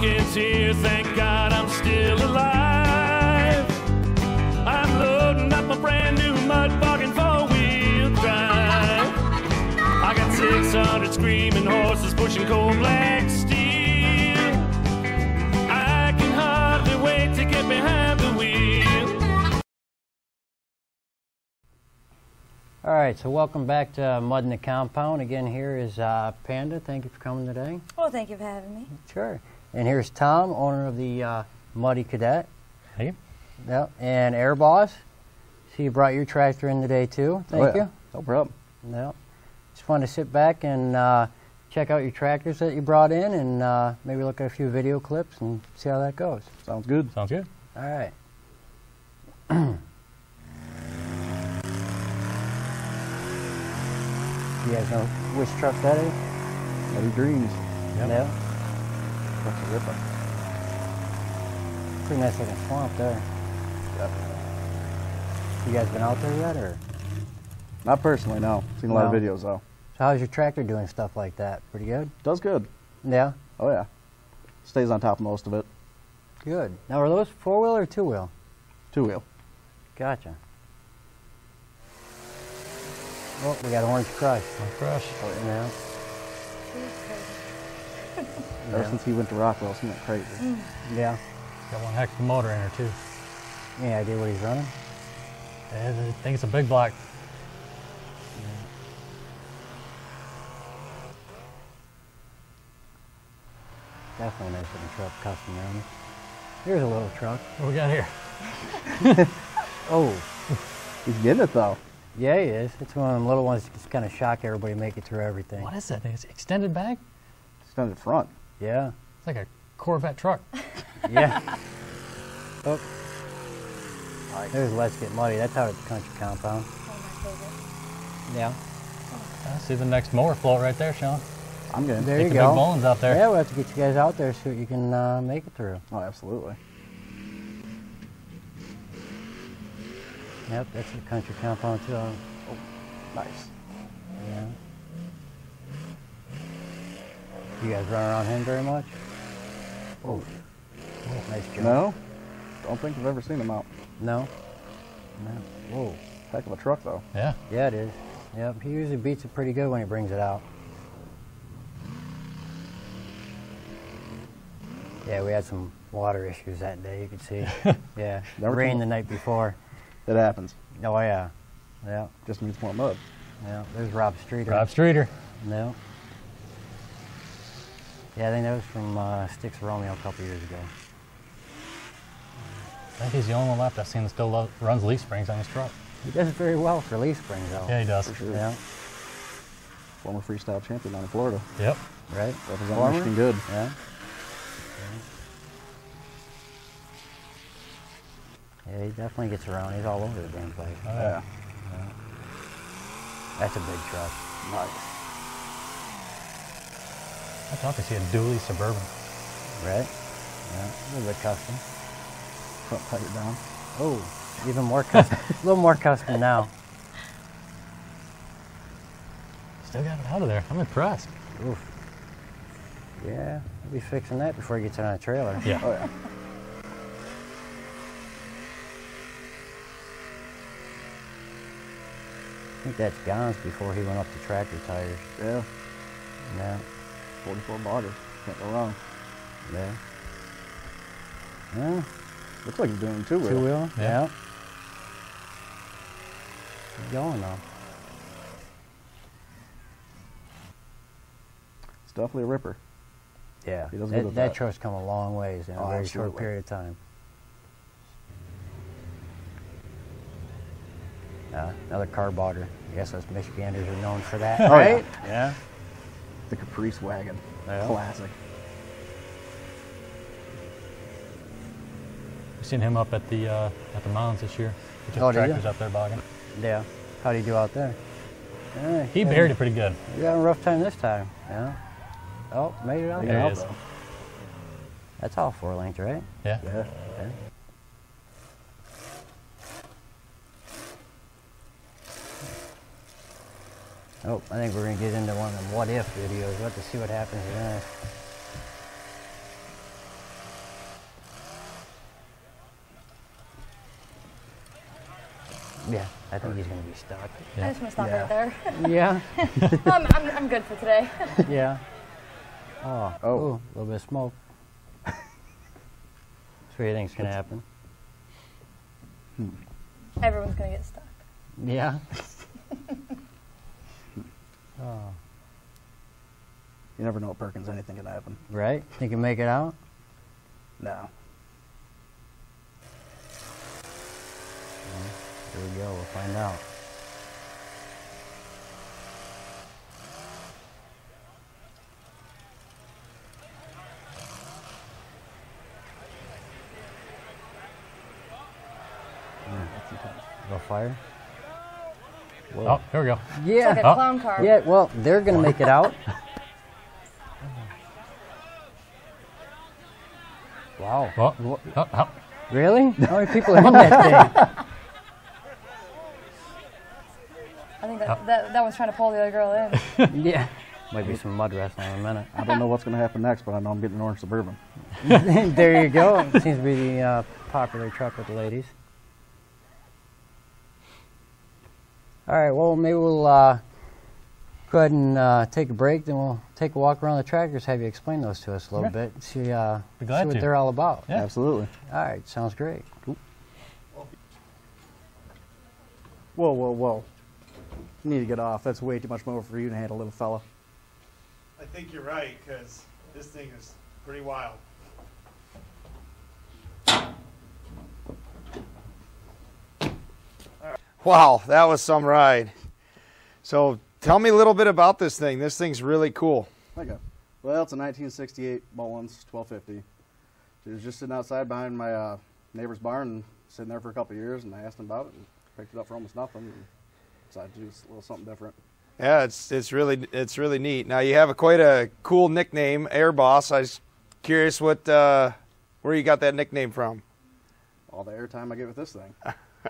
weekend's here, thank God I'm still alive. I'm loading up a brand new mud bogging 4-wheel drive. I got 600 screaming horses pushing cold black steel. I can hardly wait to get behind the wheel. All right, so welcome back to Muddin the Compound. Again, here is Panda. Thank you for coming today. Well, thank you for having me. Sure. And here's Tom, owner of the Muddy Cadet. Hey. Yep. And Air Boss. See, you brought your tractor in today too. Thank you. No problem. Yep. Just wanted to sit back and check out your tractors that you brought in, and maybe look at a few video clips and see how that goes. Sounds good. Sounds good. All right. You guys know which truck that is? Muddy Dreams. Yep. Yeah. Truck's a ripper. Pretty nice looking swamp there. Yep. You guys been out there yet, or? Not personally, no. Seen a lot of videos though. So how's your tractor doing stuff like that? Pretty good? Does good. Yeah? Oh yeah. Stays on top of most of it. Good. Now are those 4-wheel or 2-wheel? 2-wheel. Gotcha. Oh, we got Orange Crush. Orange Crush. Oh, yeah. Ever since he went to Rockwell, he went crazy. Yeah. Got one heck of a motor in her too. Any idea what he's running? I think it's a big block. Definitely a nice looking truck, custom around. Here's a little truck. What we got here? Oh. He's getting it though. Yeah, he is. It's one of them little ones that just kind of shock everybody, make it through everything. What is that thing? It's extended bag? Extended front. Yeah. It's like a Corvette truck. Yeah. Oh. There's Let's Get Muddy. That's out at the country compound. Oh, my favorite. Yeah. I see the next mower float right there, Sean. I'm good. There Take you the go. big bones out there. Yeah, we'll have to get you guys out there so you can make it through. Oh, absolutely. Yep, that's the country compound too. Oh, nice. Yeah. You guys run around him very much? Oh, nice job. No? Don't think I've ever seen him out. No? No. Whoa. Heck of a truck though. Yeah. Yeah, it is. Yep, he usually beats it pretty good when he brings it out. Yeah, we had some water issues that day, you could see. Yeah, rained the night before. It happens. Oh, yeah. Yeah. Just needs more mud. Yeah, there's Rob Streeter. Rob Streeter. No. Yeah, I think that was from Sticks Romeo a couple years ago. I think he's the only one left I've seen that still runs leaf springs on his truck. He does very well for leaf springs, though. Yeah, he does. For sure. Yeah. Former freestyle champion down in Florida. Yep. Right? Representing Michigan good. Yeah. Yeah, he definitely gets around. He's all over the damn place. Oh, yeah. Yeah. That's a big truck. Nice. I thought to see a dually Suburban. Right? Yeah, a little bit custom. Front tighter down. Oh, even more custom. A little more custom now. Still got it out of there. I'm impressed. Oof. Yeah, we'll be fixing that before he gets it on a trailer. Yeah. Oh yeah. I think that's Gons before he went up to tractor tires. Yeah. Yeah. 44 bogger. Can't go wrong. Yeah. Yeah. Looks like he's doing 2-wheel. 2-wheel? Yeah. Yeah. Keep going though. It's definitely a ripper. Yeah. He does good with that. truck's come a long ways in a very short period of time. Another car bogger. I guess us Michiganders are known for that, right? Yeah. The Caprice wagon. Yeah. Classic. We've seen him up at the mounds this year. He took Oh, did tractors you? up there bogging. Yeah. How'd he do out there? Yeah, He buried it pretty good. You got a rough time this time. Yeah. Oh, made it out There there. he is. That's all 4-length, right? Yeah. Yeah. Okay. Oh, I think we're going to get into one of them what-if videos. We'll have to see what happens to that. Yeah, I think he's going to be stuck. I just want to stop right there. Yeah. I'm good for today. Yeah. Oh, Oh. ooh, a little bit of smoke. So what do you think's going to happen? Everyone's going to get stuck. Yeah. Oh. You never know at Perkins, anything can happen. Right? Think you can make it out? No. Here we go. We'll find out. That's intense. Go fire. Whoa. Oh, here we go. Yeah. It's like a clown car. Yeah, well, they're going to make it out. Wow. Oh, oh, oh. Really? How many people are in that thing? I think that one's trying to pull the other girl in. Yeah. Might be some mud wrestling in a minute. I don't know what's going to happen next, but I know I'm getting an orange Suburban. There you go. It seems to be the popular truck with the ladies. All right, well, maybe we'll go ahead and take a break, then we'll take a walk around the tractors, have you explain those to us a little bit, see what they're all about. Yeah. Absolutely. All right, sounds great. Cool. Whoa, whoa, whoa. You need to get off. That's way too much mower for you to handle, little fella. I think you're right, because this thing is pretty wild. Wow, that was some ride. So tell me a little bit about this thing. This thing's really cool. Okay. Well, it's a 1968 Mullins 1250. It was just sitting outside behind my neighbor's barn, and sitting there for a couple of years, and I asked him about it and picked it up for almost nothing and decided to do a little something different. Yeah, it's really neat. Now you have quite a cool nickname, Air Boss. I was curious what where you got that nickname from. All the airtime I get with this thing.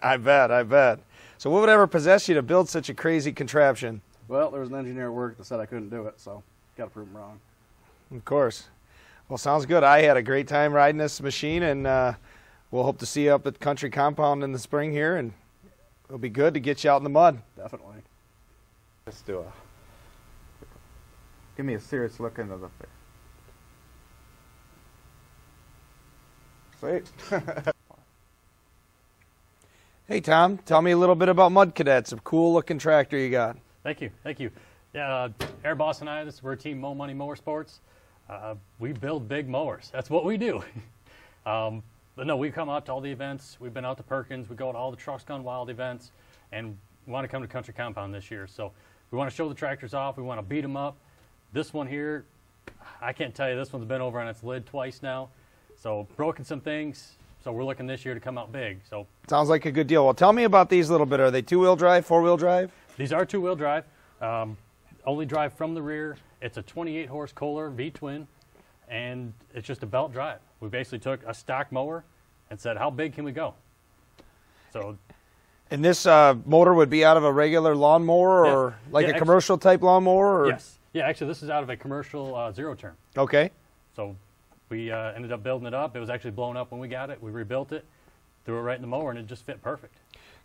I bet. So what would ever possess you to build such a crazy contraption? Well, there was an engineer at work that said I couldn't do it, so got to prove him wrong. Of course. Well, sounds good. I had a great time riding this machine, and we'll hope to see you up at Country Compound in the spring here, and it'll be good to get you out in the mud. Definitely. Let's do a. Give me a serious look into the face. Sweet. Hey, Tom, tell me a little bit about Mud Cadets, a cool looking tractor you got. Thank you. Yeah, Air Boss and I, we're Team Mo Money Mowersports. We build big mowers. That's what we do. But no, we come out to all the events. We've been out to Perkins. We go to all the Trucks Gone Wild events, and we want to come to Country Compound this year. So we want to show the tractors off. We want to beat them up. This one here, I can't tell you, this one's been over on its lid twice now. So broken some things. So we're looking this year to come out big. So sounds like a good deal. Well, tell me about these a little bit. Are they two-wheel drive, four-wheel drive? These are two-wheel drive. Only drive from the rear. It's a 28-horse Kohler V-twin, and it's just a belt drive. We basically took a stock mower and said, how big can we go? So, and this motor would be out of a regular lawnmower or like a commercial-type lawnmower? Or? Yes. Yeah, actually, this is out of a commercial zero-turn. Okay. So we ended up building it up. It was actually blown up when we got it. We rebuilt it, threw it right in the mower, and it just fit perfect.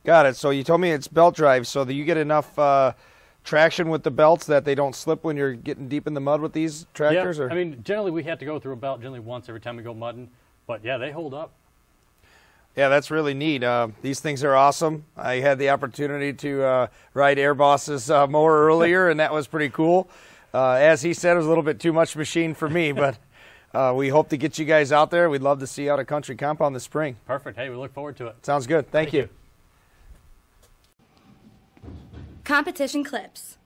Got it. So you told me it's belt drive, so that you get enough traction with the belts that they don't slip when you're getting deep in the mud with these tractors? Yeah, or? I mean, generally we have to go through a belt generally once every time we go mudding, but yeah, they hold up. Yeah, that's really neat. These things are awesome. I had the opportunity to ride Air Boss's mower earlier, and that was pretty cool. As he said, it was a little bit too much machine for me, but we hope to get you guys out there. We'd love to see you out at Country Compound this spring. Perfect. Hey, we look forward to it. Sounds good. Thank you. Competition clips.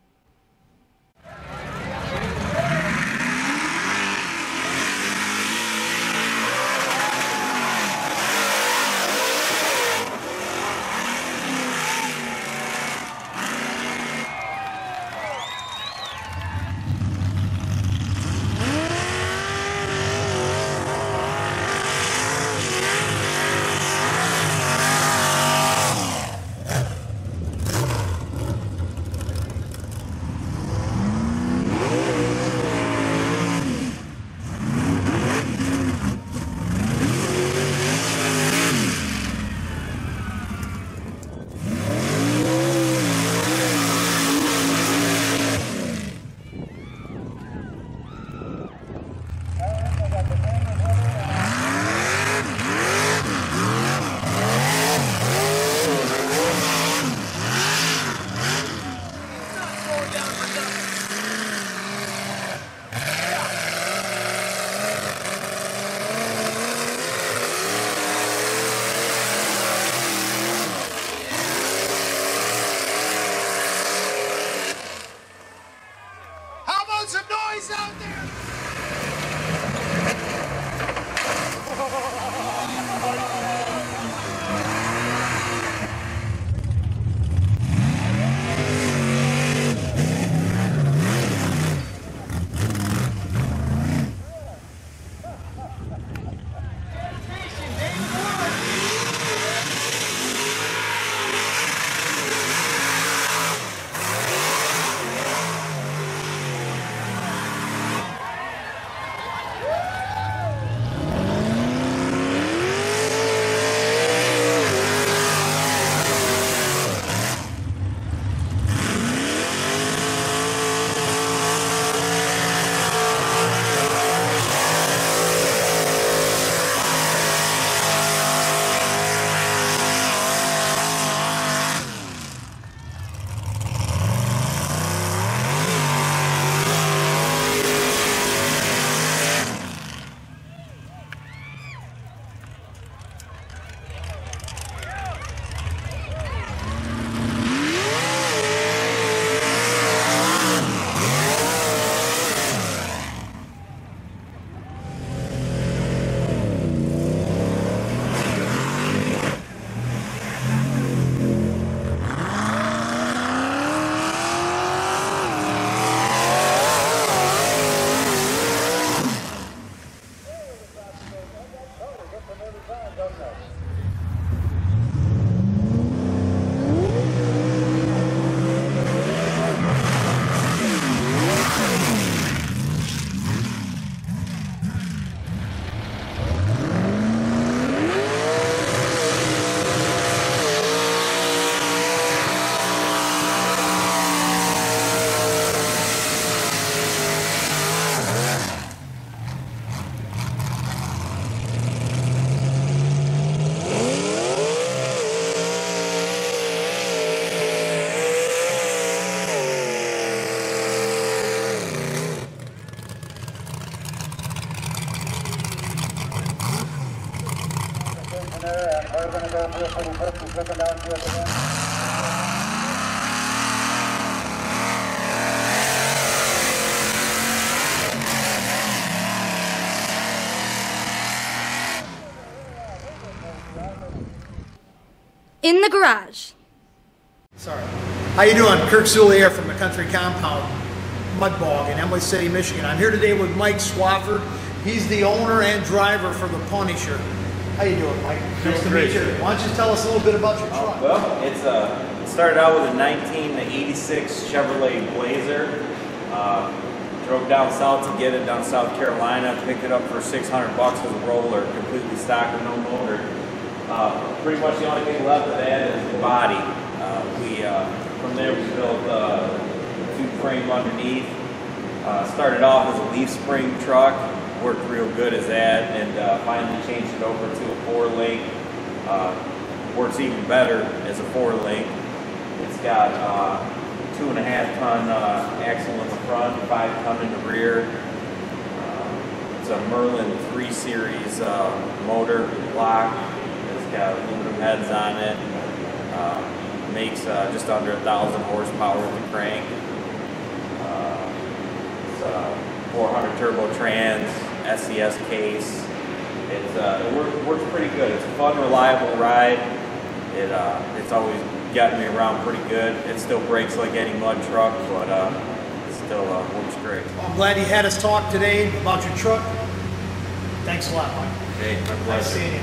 there, and we're going to go real pretty quick. He's looking down to us again. In the garage. Sorry. How you doing? Kirk Sully here from the Country Compound Mud Bog in Emily City, Michigan. I'm here today with Mike Swafford. He's the owner and driver for the Punisher. How you doing, Mike? Nice to meet you. Why don't you tell us a little bit about your truck? Well, it started out with a 1986 Chevrolet Blazer. Drove down south to get it down South Carolina. Picked it up for $600 as a roller, completely stock with no motor. Pretty much the only thing left of that is the body. From there we built a tube frame underneath. Started off as a leaf spring truck, worked real good as that, and finally changed it over to a 4-link. Works even better as a 4-link. It's got 2.5-ton axle in the front, 5-ton in the rear. It's a Merlin 3 Series motor block. It's got aluminum heads on it. Makes just under 1,000 horsepower with the crank. It's 400 turbo trans, SCS case. It works pretty good. It's a fun, reliable ride. It's always gotten me around pretty good. It still brakes like any mud truck, but it still works great. Well, I'm glad you had us talk today about your truck. Thanks a lot, Mike. Hey, my pleasure. Nice seeing you.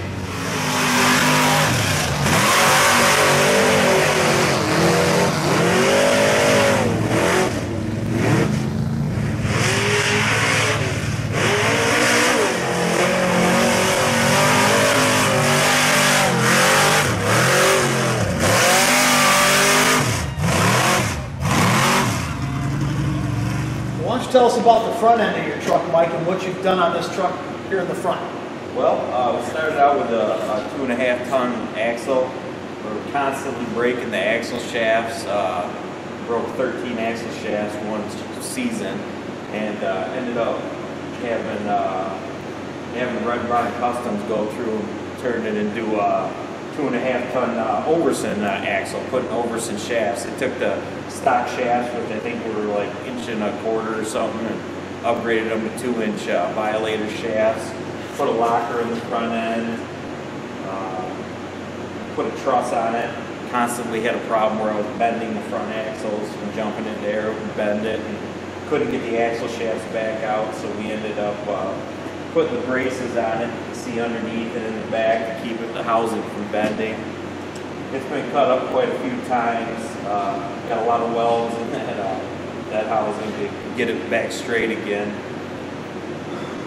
Why don't you tell us about the front end of your truck, Mike, and what you've done on this truck here in the front? Well, we started out with a 2.5-ton axle. We were constantly breaking the axle shafts. Broke 13 axle shafts one season, and ended up having Red Rod Customs go through and turn it into a 2.5-ton Overson axle, putting Overson shafts. It took the stock shafts, which I think were like 1.25 inches or something, and upgraded them to 2-inch Violator shafts. Put a locker in the front end, put a truss on it. Constantly had a problem where I was bending the front axles and jumping in there and bend it, and couldn't get the axle shafts back out, so we ended up putting the braces on it, you see underneath and in the back to keep the housing from bending. It's been cut up quite a few times. Got a lot of welds in that housing to get it back straight again.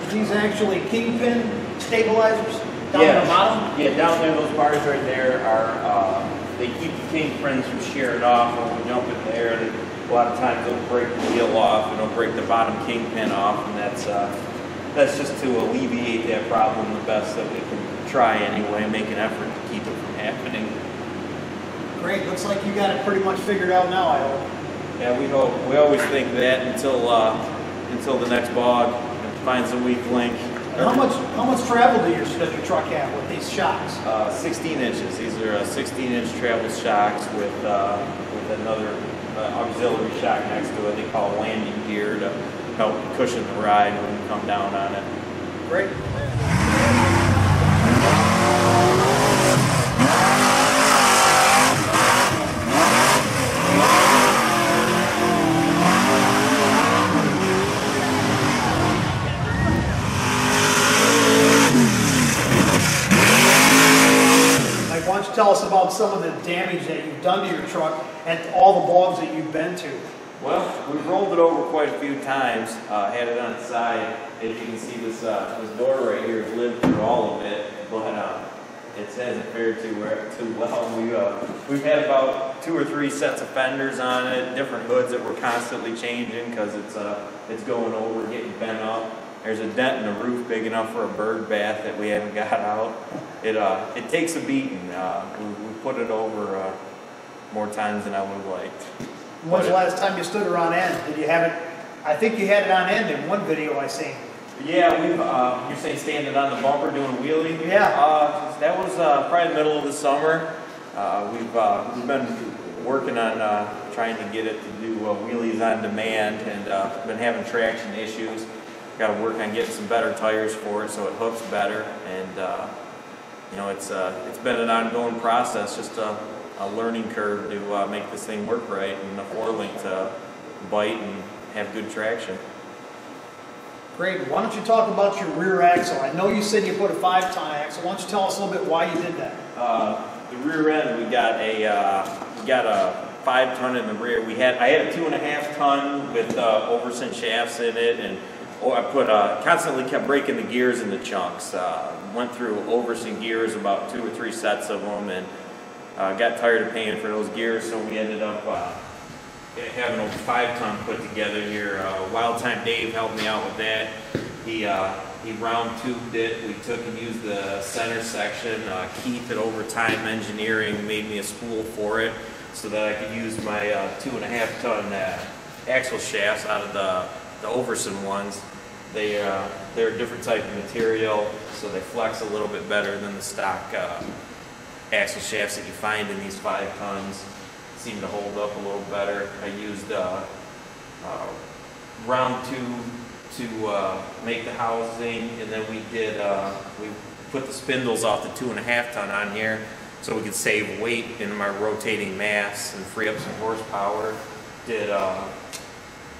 These actually kingpin stabilizers down the bottom? Yeah, down there, those bars right there are, they keep the kingpins from shearing off when we jump in there. A lot of times they'll break the wheel off and they'll break the bottom kingpin off, and that's just to alleviate that problem the best that we can try anyway, make an effort to keep it from happening. Great, looks like you got it pretty much figured out now, I hope. Yeah, we hope. We always think that until the next bog finds a weak link. How much travel does your truck have with these shocks? 16 inches. These are 16-inch travel shocks with another auxiliary shock next to it. They call it landing gear to help cushion the ride when you come down on it. Great. Why don't you tell us about some of the damage that you've done to your truck and all the bogs that you've been to? Well, we've rolled it over quite a few times, had it on its side. As you can see, this door right here has lived through all of it, but it hasn't fared too well. We've had about 2 or 3 sets of fenders on it, different hoods that we're constantly changing because it's going over, getting bent up. There's a dent in the roof big enough for a bird bath that we haven't got out. It takes a beating. We put it over more times than I would have liked. When's the last time you stood her on end? Did you have it? I think you had it on end in one video I seen. Yeah, you're saying standing on the bumper doing a wheelie? Yeah. That was probably the middle of the summer. We've been working on trying to get it to do wheelies on demand, and been having traction issues. Got to work on getting some better tires for it so it hooks better, and you know, it's been an ongoing process, just a learning curve to make this thing work right, and the 4-link to bite and have good traction. Great. Why don't you talk about your rear axle? I know you said you put a 5-ton axle. Why don't you tell us a little bit why you did that? The rear end, we got a 5-ton in the rear. I had a 2.5-ton with Overson shafts in it, and I constantly kept breaking the gears into chunks. Went through Overson gears, about 2 or 3 sets of them, and got tired of paying for those gears, so we ended up having a 5-ton put together here. Wild Time Dave helped me out with that. He round tubed it. We took and used the center section. Keith at Overtime Engineering made me a spool for it so that I could use my 2.5-ton axle shafts out of the Overson ones. They're a different type of material, so they flex a little bit better than the stock axle shafts that you find in these 5-tons. Seem to hold up a little better. I used round tube to make the housing, and then we put the spindles off the 2.5-ton on here so we could save weight in my rotating mass and free up some horsepower. Did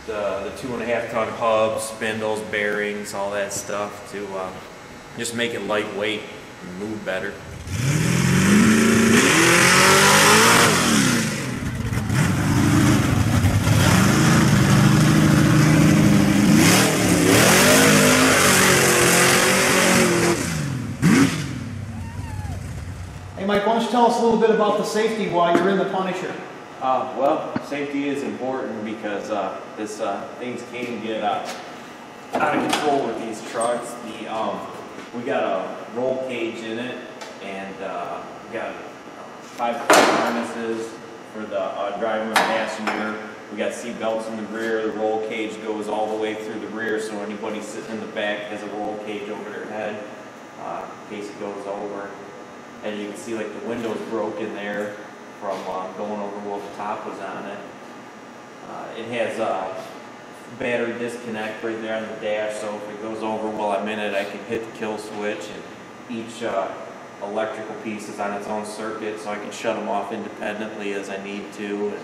the 2.5-ton hubs, spindles, bearings, all that stuff to just make it lightweight and move better. Mike, why don't you tell us a little bit about the safety while you're in the Punisher? Well, safety is important because things can get out of control with these trucks. We got a roll cage in it, and we got 5 harnesses for the driver and passenger. We got seat belts in the rear. The roll cage goes all the way through the rear, so anybody sitting in the back has a roll cage over their head in case it goes over. And you can see like the windows broke in there from going over while the top was on it. It has a battery disconnect right there on the dash, so if it goes over while I'm in it, I can hit the kill switch, and each electrical piece is on its own circuit, so I can shut them off independently as I need to. And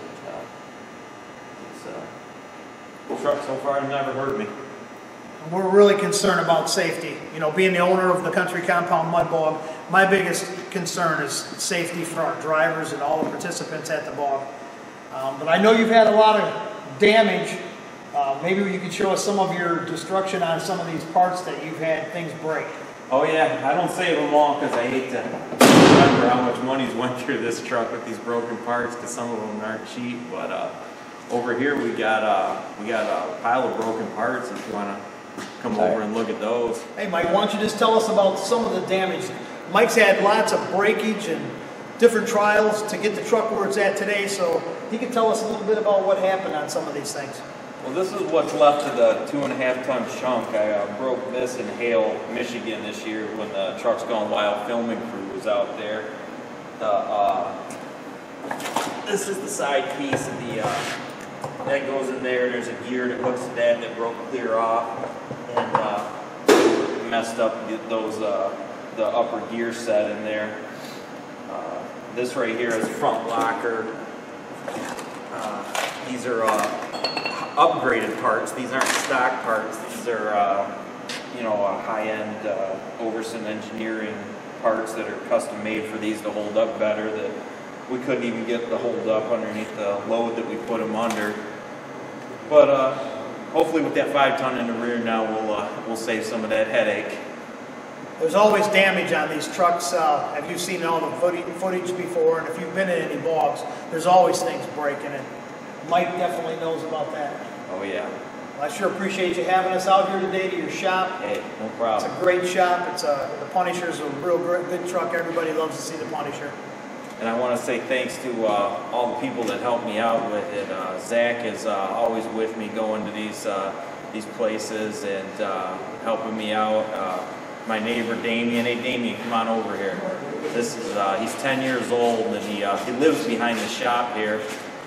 the truck so far has never hurt me. We're really concerned about safety. You know, being the owner of the Country Compound Mud Bog, my biggest concern is safety for our drivers and all the participants at the bog. But I know you've had a lot of damage. Maybe you could show us some of your destruction on some of these parts that you've had things break. Oh yeah, I don't save them all because I hate to remember how much money's went through this truck with these broken parts, because some of them aren't cheap. But over here we got a pile of broken parts if you want to come over and look at those. Hey Mike, why don't you just tell us about some of the damage? Mike's had lots of breakage and different trials to get the truck where it's at today, so he can tell us a little bit about what happened on some of these things. Well, this is what's left of the 2.5-ton chunk. I broke this in Hale, Michigan this year when the Trucks Gone Wild filming crew was out there. This is the side piece of the that goes in there. There's a gear that hooks to that broke clear off and messed up the upper gear set in there. This right here is front locker. These are upgraded parts. These aren't stock parts. These are high-end Overson Engineering parts that are custom made for these to hold up better, that we couldn't even get to hold up underneath the load that we put them under. But hopefully with that 5-ton in the rear now, we'll save some of that headache. There's always damage on these trucks. Have you seen all the footage before? And if you've been in any bogs, there's always things breaking, and Mike definitely knows about that. Oh yeah. Well, I sure appreciate you having us out here today to your shop. Hey, no problem. It's a great shop. The Punisher's a real good truck. Everybody loves to see the Punisher. And I want to say thanks to all the people that helped me out with it. Zach is always with me going to these these places and helping me out. My neighbor Damien, hey Damien, come on over here. This is he's 10 years old and he lives behind the shop here,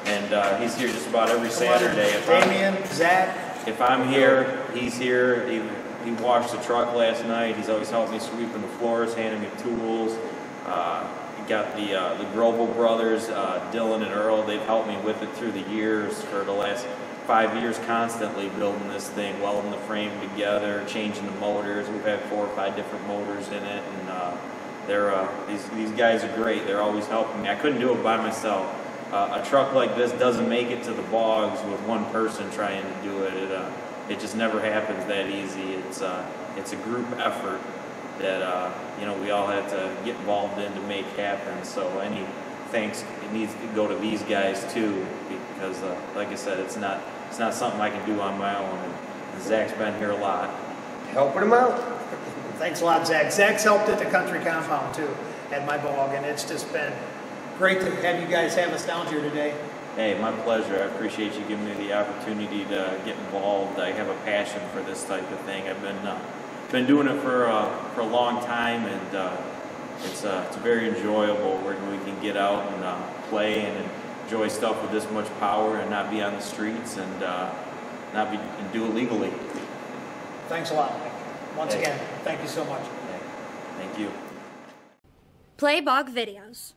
and he's here just about every Saturday. Damien, Zach. If I'm here, he's here. He washed the truck last night. He's always helped me sweeping the floors, handing me tools. You got the Grobel brothers, Dylan and Earl. They've helped me with it through the years for the last 5 years, constantly building this thing, welding the frame together, changing the motors. We've had 4 or 5 different motors in it, and these guys are great. They're always helping me. I couldn't do it by myself. A truck like this doesn't make it to the bogs with one person trying to do it. It just never happens that easy. It's a group effort that we all have to get involved in to make happen. So any thanks it needs to go to these guys too, because like I said, it's not something I can do on my own. And Zach's been here a lot, helping him out. Thanks a lot, Zach. Zach's helped at the country compound too, at my bog, and it's just been great to have you guys have us down here today. Hey, my pleasure. I appreciate you giving me the opportunity to get involved. I have a passion for this type of thing. I've been doing it for a long time, and it's very enjoyable where we can get out and play and enjoy stuff with this much power and not be on the streets and do it legally. Thanks a lot. Once again, thank you so much. Thank you. Play bog videos.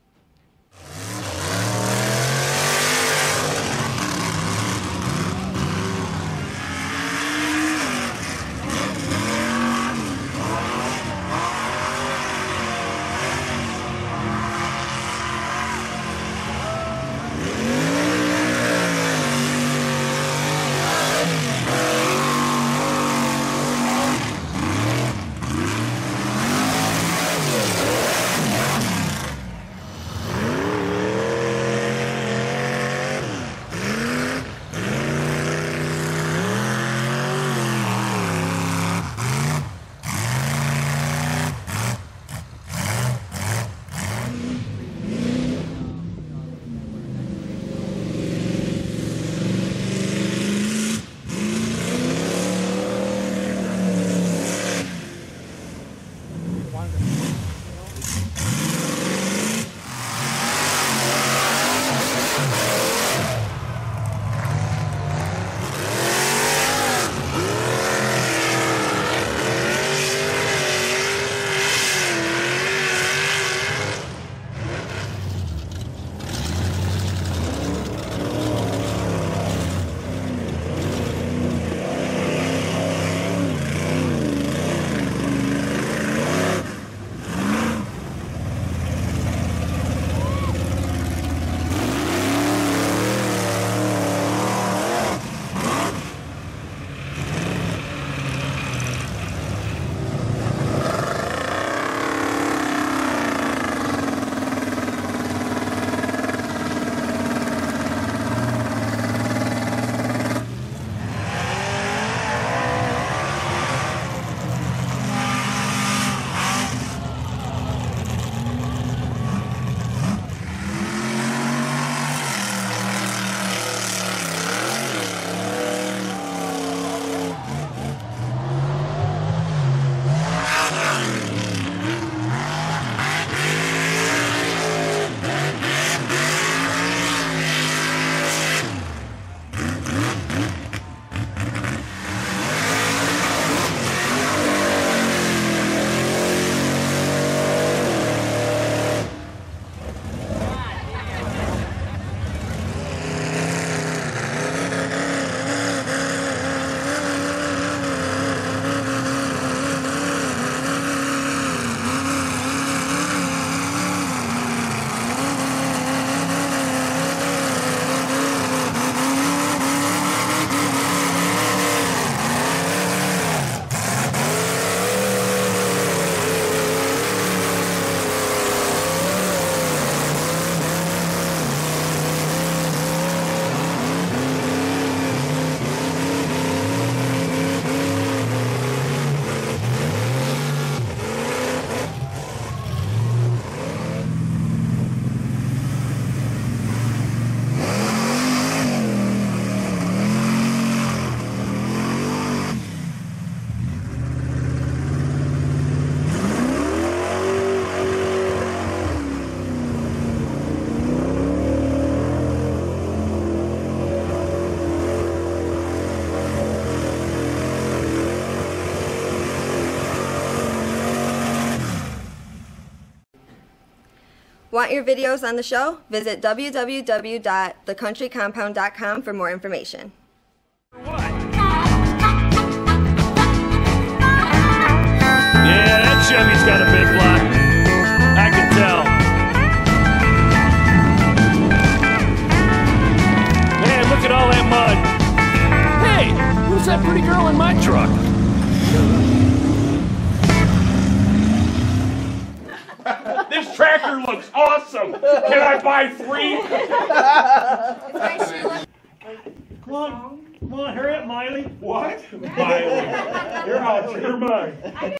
Want your videos on the show? Visit www.thecountrycompound.com for more information. Yeah, that Chevy's got a big block. I can tell. Man, look at all that mud. Hey, who's that pretty girl in my truck? This tractor looks awesome. Can I buy 3? Come on, hurry up, Miley. What? Miley. You're out. You're mine.